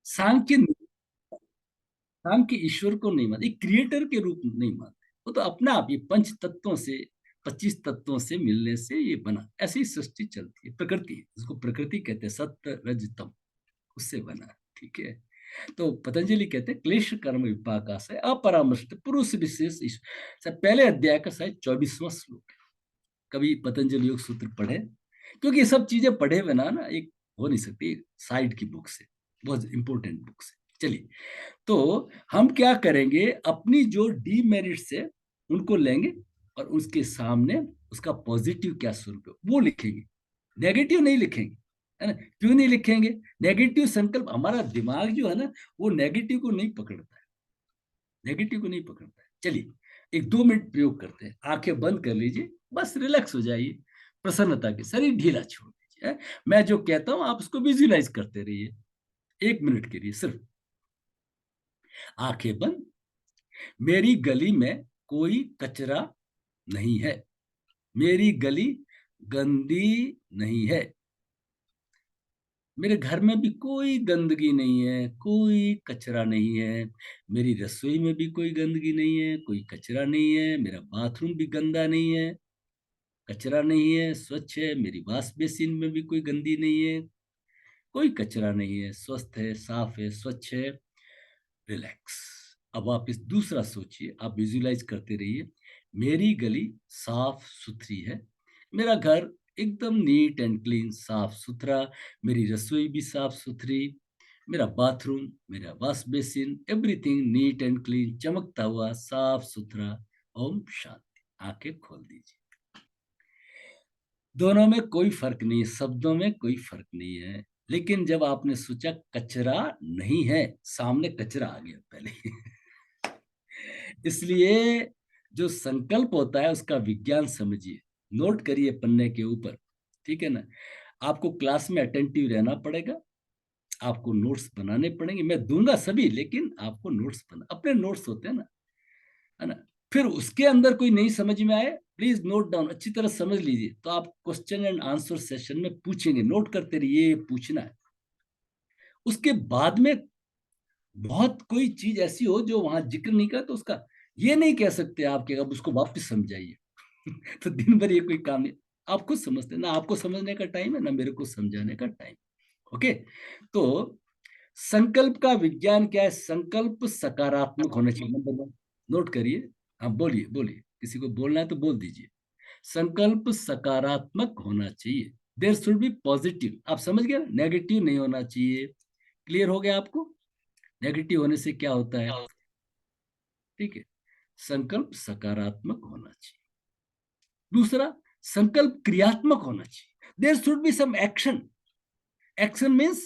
सांख्य सांख्य ईश्वर को नहीं मानते, क्रिएटर के रूप में नहीं मानते। वो तो अपना आप ये पंच तत्वों से 25 तत्वों से मिलने से ये बना, ऐसी ही सृष्टि चलती है, प्रकृति है, इसको प्रकृति कहते हैं, सत्य रजतम, उससे बना। ठीक है। तो पतंजलि कहते हैं क्लेश कर्म विपाक से अपरामृष्ट पुरुष विशेष पहले अध्याय का शायद 24वां श्लोक है। कभी पतंजलि योग सूत्र पढ़े, क्योंकि ये सब चीजें पढ़े बिना ना एक हो नहीं सकती, साइड की बुक से, बहुत इंपॉर्टेंट बुक से। चलिए, तो हम क्या करेंगे, अपनी जो डीमेरिट्स है उनको लेंगे और उसके सामने उसका पॉजिटिव क्या स्वरूप है वो लिखेंगे, नेगेटिव नहीं लिखेंगे, है ना। क्यों नहीं लिखेंगे? नेगेटिव संकल्प, हमारा दिमाग जो है ना वो नेगेटिव को नहीं पकड़ता है, नेगेटिव को नहीं पकड़ता है। चलिए, एक 2 मिनट प्रयोग करते हैं, आंखें बंद कर लीजिए, बस रिलैक्स हो जाइए, प्रसन्नता के, शरीर ढीला छोड़ दीजिए, मैं जो कहता हूं आप उसको विजुलाइज करते रहिए, 1 मिनट के लिए सिर्फ। आंखें बंद। मेरी गली में कोई कचरा नहीं है, मेरी गली गंदी नहीं है, मेरे घर में भी कोई गंदगी नहीं है, कोई कचरा नहीं है, मेरी रसोई में भी कोई गंदगी नहीं है, कोई कचरा नहीं है, मेरा बाथरूम भी गंदा नहीं है, कचरा नहीं है, स्वच्छ है, मेरी वॉश बेसिन में भी कोई गंदी नहीं है, कोई कचरा नहीं है, स्वस्थ है, साफ है, स्वच्छ है, रिलैक्स। अब आप इस दूसरा सोचिए, आप विजुलाइज करते रहिए, मेरी गली साफ सुथरी है, मेरा घर एकदम नीट एंड क्लीन, साफ सुथरा, मेरी रसोई भी साफ सुथरी, मेरा बाथरूम, मेरा wash basin, everything neat and clean, चमकता हुआ साफ सुथरा। ओम शांति। आंखें खोल दीजिए। दोनों में कोई फर्क नहीं है, शब्दों में कोई फर्क नहीं है, लेकिन जब आपने सोचा कचरा नहीं है, सामने कचरा आ गया पहले। इसलिए जो संकल्प होता है उसका विज्ञान समझिए, नोट करिए पन्ने के ऊपर, ठीक है ना। आपको क्लास में अटेंटिव रहना पड़ेगा, आपको नोट्स बनाने पड़ेंगे, मैं दूंगा सभी, लेकिन आपको नोट्स बना, अपने नोट्स होते हैं ना, है ना। फिर उसके अंदर कोई नहीं समझ में आए, प्लीज नोट डाउन, अच्छी तरह समझ लीजिए, तो आप क्वेश्चन एंड आंसर सेशन में पूछेंगे, नोट करते रहिए, ये पूछना है। उसके बाद में बहुत कोई चीज ऐसी हो जो वहां जिक्र नहीं कर, तो उसका ये नहीं कह सकते आप कि अब उसको वापस समझाइए। तो दिन भर ये कोई काम नहीं, आप खुद समझते ना, आपको समझने का टाइम है ना मेरे को समझाने का टाइम। ओके। तो संकल्प का विज्ञान क्या है? संकल्प सकारात्मक होना चाहिए, नंबर 1, नोट करिए। हाँ, बोलिए बोलिए, किसी को बोलना है तो बोल दीजिए। संकल्प सकारात्मक होना चाहिए, देयर शुड बी पॉजिटिव, आप समझ गए, नेगेटिव नहीं होना चाहिए। क्लियर हो गया आपको? नेगेटिव होने से क्या होता है? ठीक है। संकल्प सकारात्मक होना चाहिए। दूसरा, संकल्प क्रियात्मक होना चाहिए, there should be some action. Action means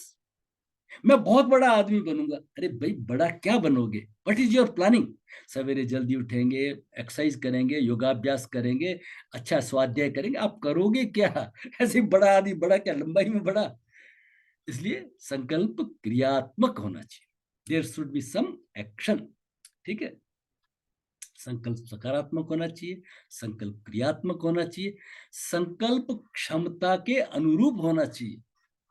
मैं बहुत बड़ा आदमी बनूंगा, अरे भाई बड़ा क्या बनोगे, व्हाट इज योर प्लानिंग? सवेरे जल्दी उठेंगे, एक्सरसाइज करेंगे, योगाभ्यास करेंगे, अच्छा स्वाध्याय करेंगे, आप करोगे क्या? ऐसे बड़ा आदमी, बड़ा क्या, लंबाई में बड़ा। इसलिए संकल्प क्रियात्मक होना चाहिए, there should be some action. ठीक है। संकल्प सकारात्मक होना चाहिए, संकल्प क्रियात्मक होना चाहिए, संकल्प क्षमता के अनुरूप होना चाहिए,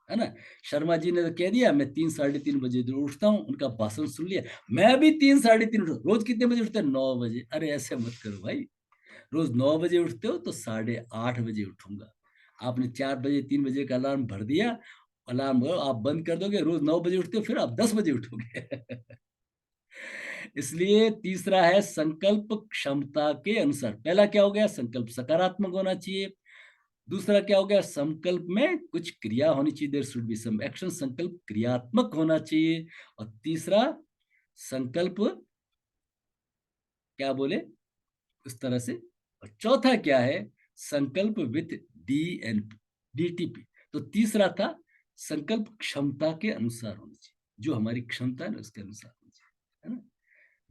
है ना। शर्मा जी ने तो कह दिया मैं 3 साढ़े 3 बजे जरूर उठता हूँ, उनका भाषण सुन लिया, मैं भी 3 साढ़े 3 उठता। रोज कितने बजे उठते हैं? 9 बजे। अरे ऐसे मत करो भाई, रोज 9 बजे उठते हो तो 8:30 बजे उठूंगा। आपने 4 बजे 3 बजे का अलार्म भर दिया, अलार्म आप बंद कर दोगे, रोज 9 बजे उठते हो, फिर आप 10 बजे उठोगे। इसलिए तीसरा है संकल्प क्षमता के अनुसार। पहला क्या हो गया? संकल्प सकारात्मक होना चाहिए। दूसरा क्या हो गया? संकल्प में कुछ क्रिया होनी चाहिए, there should be some action, संकल्प क्रियात्मक होना चाहिए। और तीसरा, संकल्प क्या बोले उस तरह से। और चौथा क्या है? संकल्प विथ डी एन डीटीपी। तो तीसरा था संकल्प क्षमता के अनुसार होनी चाहिए, जो हमारी क्षमता है ना उसके अनुसार होनी चाहिए, है ना।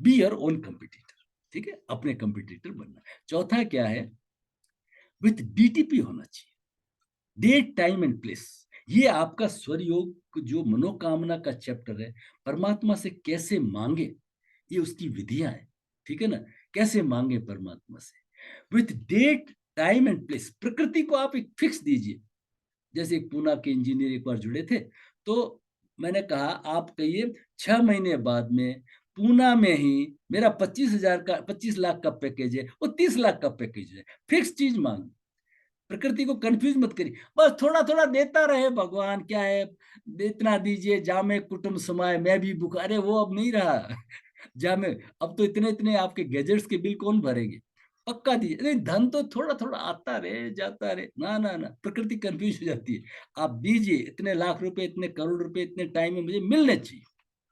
बी योर ओन कंपिटिटर, ठीक है, अपने कंपिटिटर बनना। चौथा क्या है? विथ डीटीपी होना चाहिए, डेट टाइम एंड प्लेस। ये आपका स्वर योग जो मनोकामना का चैप्टर है, परमात्मा से कैसे मांगे, ये उसकी विधियां है, ठीक है ना। कैसे मांगे परमात्मा से, with date time and place. प्रकृति को आप एक फिक्स दीजिए, जैसे एक पूना के इंजीनियर एक बार जुड़े थे, तो मैंने कहा आप कहिए 6 महीने बाद में पूना में ही मेरा 25 लाख का पैकेज है, वो 30 लाख का पैकेज है, फिक्स चीज मांग। प्रकृति को कंफ्यूज मत करिए, बस थोड़ा थोड़ा देता रहे भगवान, क्या है, इतना दीजिए जामे कुटुंब समाए मैं भी भूखा, अरे वो अब नहीं रहा। जामे, अब तो इतने इतने आपके गैजेट्स के बिल कौन भरेंगे, पक्का दीजिए, नहीं धन तो थोड़ा थोड़ा आता रहे जाता रहे, ना ना ना, प्रकृति कंफ्यूज हो जाती है। आप दीजिए इतने लाख रुपए, इतने करोड़ रुपए इतने टाइम में मुझे मिलने चाहिए,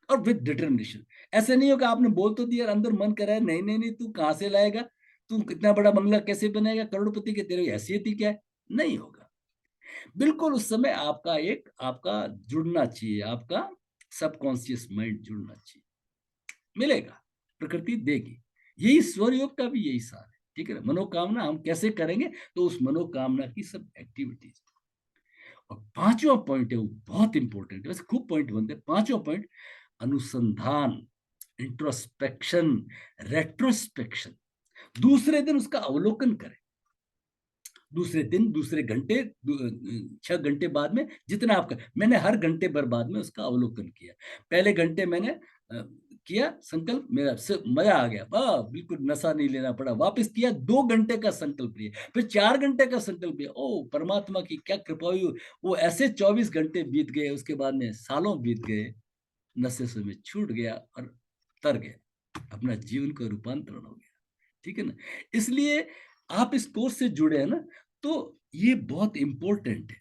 और विद डिटर्मिनेशन। ऐसे नहीं हो कि आपने बोल तो दिया, अंदर मन कर रहा है नहीं नहीं नहीं, तू कहां से लाएगा, तू कितना बड़ा बंगला कैसे बनाएगा, करोड़पति के तेरे हैसियत ही क्या है, नहीं होगा। बिल्कुल उस समय आपका जुड़ना चाहिए, आपका सबकॉन्शियस माइंड जुड़ना चाहिए, मिलेगा, प्रकृति देगी। यही स्वर योग का भी यही सार है, ठीक है ना। मनोकामना हम कैसे करेंगे, तो उस मनोकामना की सब एक्टिविटीज। और पांचवा पॉइंट है वो बहुत इंपॉर्टेंट है, वैसे खूब पॉइंट बनते हैं। पांचवा पॉइंट, अनुसंधान, इंट्रोस्पेक्शन, रेट्रोस्पेक्शन। दूसरे दिन उसका अवलोकन करें, दूसरे दिन, दूसरे घंटे, 6 घंटे बाद में जितना आपका, मैंने हर घंटे भर बाद में उसका अवलोकन किया। पहले घंटे मैंने किया संकल्प, मेरा से मजा आ गया, वाह बिल्कुल नशा नहीं लेना पड़ा, वापस किया 2 घंटे का संकल्प लिया, फिर 4 घंटे का संकल्प लिया, ओ परमात्मा की क्या कृपा हुई, वो ऐसे 24 घंटे बीत गए, उसके बाद में सालों बीत गए, नशे से में छूट गया और तर गया, अपना जीवन का रूपांतरण हो गया, ठीक है ना। इसलिए आप इस कोर्स से जुड़े हैं ना, तो ये बहुत इंपॉर्टेंट है,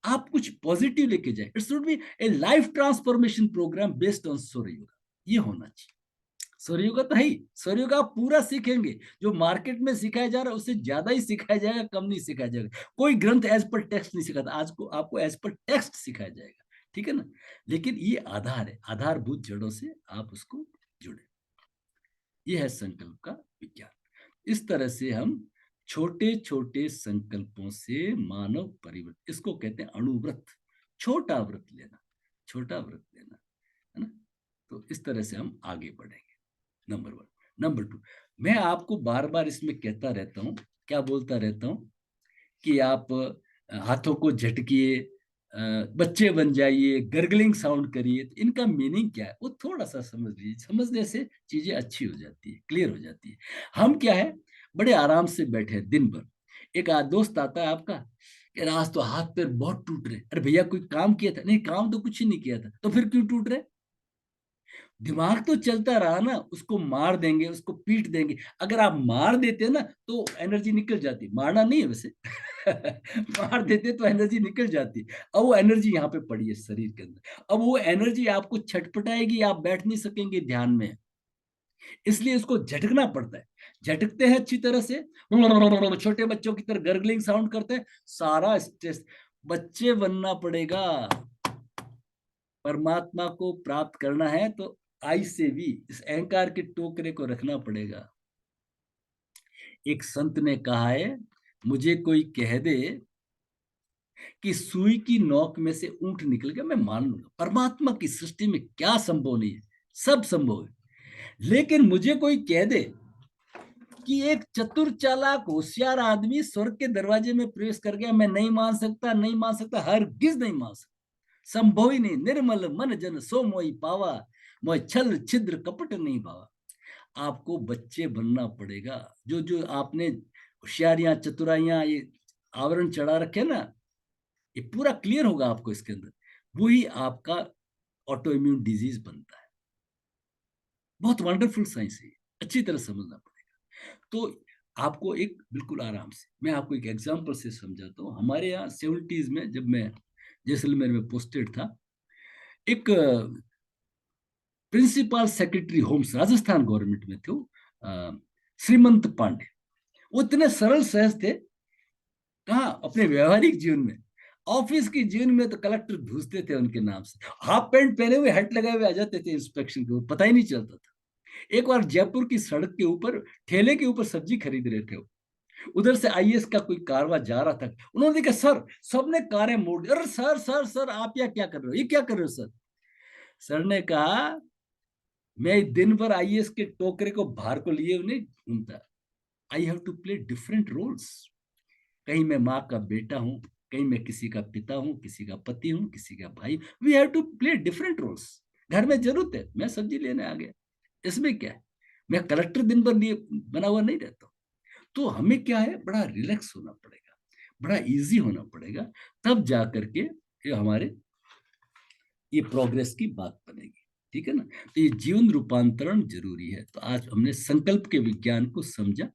आप कुछ पॉजिटिव लेके जाए। It should be a life transformation program based on सौर योगा, ये होना चाहिए। सौर योगा तो है ही, सौर योगा आप पूरा सीखेंगे, जो मार्केट में सिखाया जा रहा है उससे ज्यादा ही सिखाया जाएगा, कम नहीं सिखाया जाएगा। कोई ग्रंथ एज पर टेक्स्ट नहीं सिखाता, आज को आपको एज पर टेक्स्ट सिखाया जाएगा, ठीक है ना। लेकिन ये आधार है, आधारभूत जड़ों से आप उसको जुड़े, ये है संकल्प का विज्ञान। इस तरह से हम छोटे छोटे संकल्पों से मानव परिवर्तन, इसको कहते हैं अणुव्रत, छोटा व्रत लेना, छोटा व्रत लेना, है ना। तो इस तरह से हम आगे बढ़ेंगे, नंबर 1। नंबर 2, मैं आपको बार बार इसमें कहता रहता हूँ, क्या बोलता रहता हूँ, कि आप हाथों को झटकिए, बच्चे बन जाइए, गर्गलिंग साउंड करिए, तो इनका मीनिंग क्या है वो थोड़ा सा समझ लीजिए, समझने से चीजें अच्छी हो जाती है, क्लियर हो जाती है। हम क्या है, बड़े आराम से बैठे दिन भर, एक दोस्त आता है आपका, कि आज तो हाथ पैर बहुत टूट रहे, अरे भैया कोई काम किया था, नहीं काम तो कुछ ही नहीं किया था, तो फिर क्यों टूट रहे, दिमाग तो चलता रहा ना, उसको मार देंगे, उसको पीट देंगे, अगर आप मार देते ना तो एनर्जी निकल जाती, मारना नहीं है वैसे। मार देते तो एनर्जी निकल जाती, अब वो एनर्जी यहाँ पे पड़ी है शरीर के अंदर, अब वो एनर्जी आपको छटपटाएगी, आप बैठ नहीं सकेंगे ध्यान में, इसलिए उसको झटकना पड़ता है। झटकते हैं अच्छी तरह से, छोटे बच्चों की तरह गर्गलिंग साउंड करते हैं, सारा स्ट्रेस, बच्चे बनना पड़ेगा, परमात्मा को प्राप्त करना है तो आई से भी इस अहंकार के टोकरे को रखना पड़ेगा। एक संत ने कहा है, मुझे कोई कह दे कि सुई की नोक में से ऊंट निकल गया, मैं मान लूंगा, परमात्मा की सृष्टि में क्या संभव नहीं है, सब संभव है। लेकिन मुझे कोई कह दे कि एक चतुर चालाक होशियार आदमी स्वर्ग के दरवाजे में प्रवेश कर गया, मैं नहीं मान सकता, नहीं मान सकता, हरगिज नहीं मान सकता, संभव ही नहीं, निर्मल मन जन सो मोहि पावा, मोह छल छिद्र कपट नहीं पावा। आपको बच्चे बनना पड़ेगा, जो जो आपने होशियारियां चतुराइयां ये आवरण चढ़ा रखे ना, ये पूरा क्लियर होगा आपको इसके अंदर, वही आपका ऑटो इम्यून डिजीज बनता है। बहुत वंडरफुल साइंस है, अच्छी तरह समझना पड़ेगा। तो आपको एक बिल्कुल आराम से, मैं आपको एक एग्जांपल से समझाता हूँ। हमारे यहाँ 70s में जब मैं जैसलमेर में पोस्टेड था, एक principal secretary homes Rajasthan government में थे, श्रीमंत पांडे, वो इतने सरल सहज थे, कहा अपने व्यवहारिक जीवन में, ऑफिस की जीवन में तो कलेक्टर घुसते थे उनके नाम से, हाफ पैंट पहने हुए हैट लगाए हुए आ जाते थे इंस्पेक्शन के ऊपर, पता ही नहीं चलता था। एक बार जयपुर की सड़क के ऊपर ठेले के ऊपर सब्जी खरीद रहे थे, उधर से आईएएस का कोई कारवा जा रहा था, उन्होंने देखा सर सबने कारें मोड़ दी, अरे सर सर सर आप क्या कर रहे हो, ये क्या कर रहे हो सर। सर ने कहा मैं दिन भर आईएएस के टोकरे को भार को लिए नहीं घूमता, I have to play different roles, कहीं मैं माँ का बेटा हूं, कहीं मैं किसी का पिता हूं, किसी का पति हूं, किसी का भाई। We have to play different roles. घर में जरूरत है, मैं सब्जी लेने आ गया, इसमें क्या है? मैं कलेक्टर दिन भर लिए बना हुआ नहीं रहता। तो हमें क्या है, बड़ा रिलैक्स होना पड़ेगा, बड़ा इजी होना पड़ेगा, तब जा करके ये हमारे ये प्रोग्रेस की बात बनेगी। ठीक है ना? तो ये जीवन रूपांतरण जरूरी है। तो आज हमने संकल्प के विज्ञान को समझा।